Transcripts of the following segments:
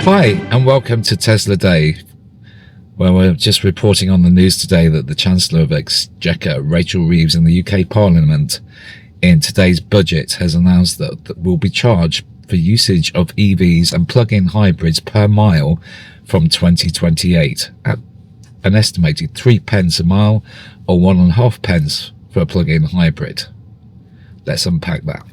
Hi and welcome to Tesla Day, where we're just reporting on the news today that the Chancellor of Exchequer, Rachel Reeves, in the UK Parliament in today's budget has announced that we'll be charged for usage of EVs and plug-in hybrids per mile from 2028 at an estimated 3 pence a mile or 1.5 pence for a plug-in hybrid. Let's unpack that.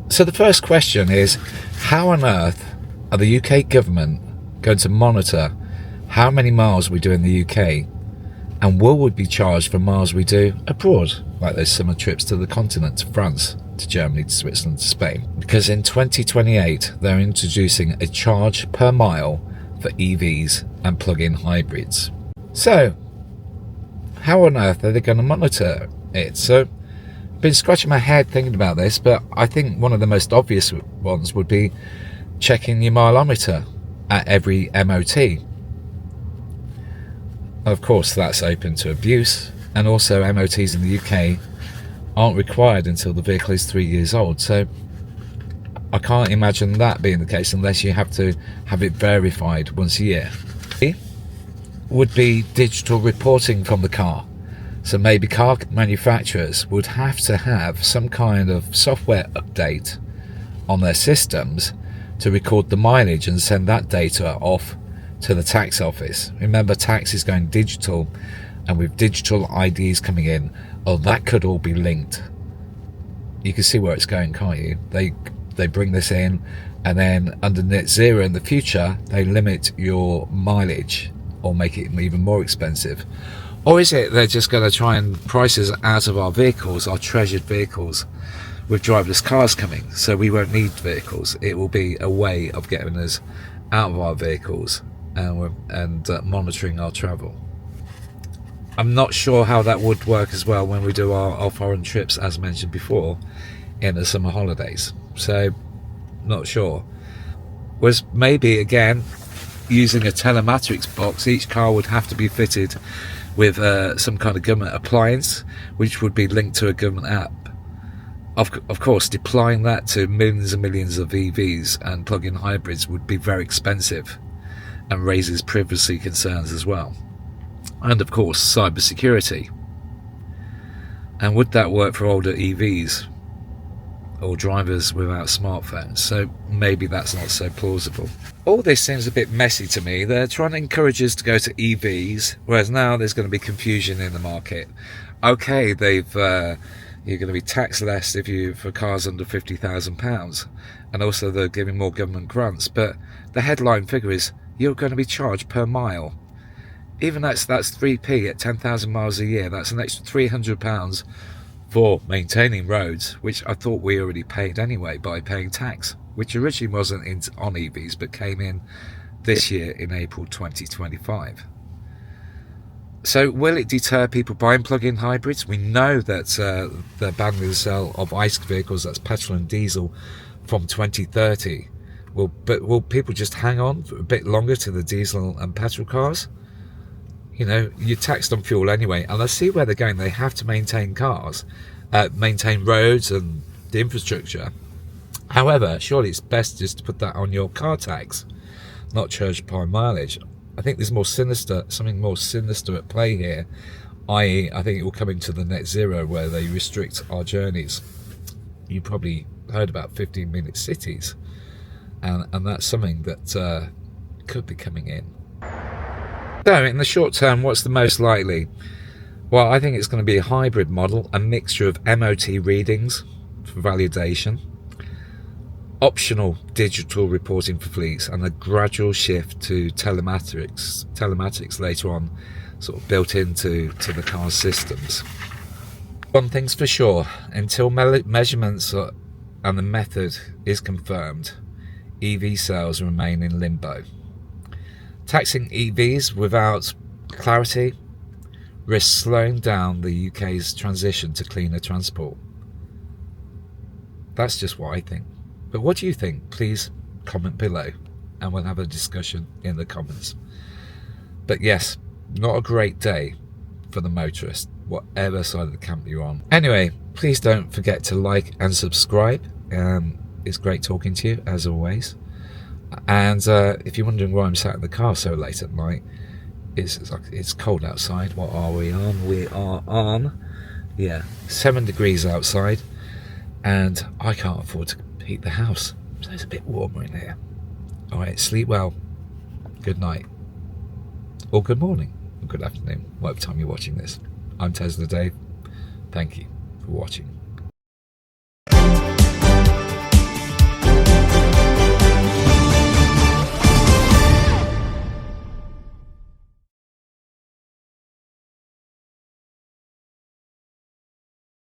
So the first question is, how on earth are the UK government going to monitor how many miles we do in the UK, and will we be charged for miles we do abroad, like those summer trips to the continent, to France, to Germany, to Switzerland, to Spain? Because in 2028 they're introducing a charge per mile for EVs and plug-in hybrids. So how on earth are they going to monitor it? So been scratching my head thinking about this, but I think one of the most obvious ones would be checking your mileometer at every MOT. Of course, that's open to abuse, and also MOTs in the UK aren't required until the vehicle is 3 years old, so I can't imagine that being the case unless you have to have it verified once a year. Would be digital reporting from the car. So maybe car manufacturers would have to have some kind of software update on their systems to record the mileage and send that data off to the tax office. Remember, tax is going digital, and with digital IDs coming in, that could all be linked. You can see where it's going, can't you? They bring this in, and then under net zero in the future, they limit your mileage or make it even more expensive. Or is it they're just going to try and price us out of our vehicles, our treasured vehicles, with driverless cars coming, so we won't need vehicles? It will be a way of getting us out of our vehicles and monitoring our travel. I'm not sure how that would work as well when we do our foreign trips, as mentioned before, in the summer holidays. So, not sure. Was maybe, again, using a telematics box, each car would have to be fitted with some kind of government appliance, which would be linked to a government app. Of course, deploying that to millions and millions of EVs and plug-in hybrids would be very expensive and raises privacy concerns as well. And of course, cybersecurity. And would that work for older EVs or drivers without smartphones? So maybe that's not so plausible. All this seems a bit messy to me. They're trying to encourage us to go to EVs, whereas now there's going to be confusion in the market. Okay, you're going to be taxed less for cars under £50,000, and also they're giving more government grants. But the headline figure is you're going to be charged per mile. Even that's 3p at 10,000 miles a year. That's an extra £300 for maintaining roads, which I thought we already paid anyway by paying tax, which originally wasn't on EVs but came in this year in April 2025. So will it deter people buying plug-in hybrids? We know that they're banning the sale of ICE vehicles, that's petrol and diesel, from 2030. But will people just hang on for a bit longer to the diesel and petrol cars? You know, you're taxed on fuel anyway, and I see where they're going. They have to maintain cars, maintain roads and the infrastructure. However, surely it's best just to put that on your car tax, not charge per mileage. I think there's something more sinister at play here, i.e. I think it will come into the net zero where they restrict our journeys. You probably heard about 15-minute cities, and that's something that could be coming in. So in the short term, what's the most likely? Well, I think it's going to be a hybrid model, a mixture of MOT readings for validation, optional digital reporting for fleets, and a gradual shift to telematics later on, sort of built into the car systems. One thing's for sure, until measurements and the method is confirmed, EV sales remain in limbo. Taxing EVs without clarity risk slowing down the UK's transition to cleaner transport. That's just what I think. But what do you think? Please comment below and we'll have a discussion in the comments. But yes, not a great day for the motorist, whatever side of the camp you're on. Anyway, please don't forget to like and subscribe. It's great talking to you, as always. And if you're wondering why I'm sat in the car so late at night, it's cold outside. What are we on? We are on, 7 degrees outside. And I can't afford to heat the house, so it's a bit warmer in here. Alright, sleep well. Good night. Or good morning. Or good afternoon, whatever time you're watching this. I'm Tesla Dave. Thank you for watching.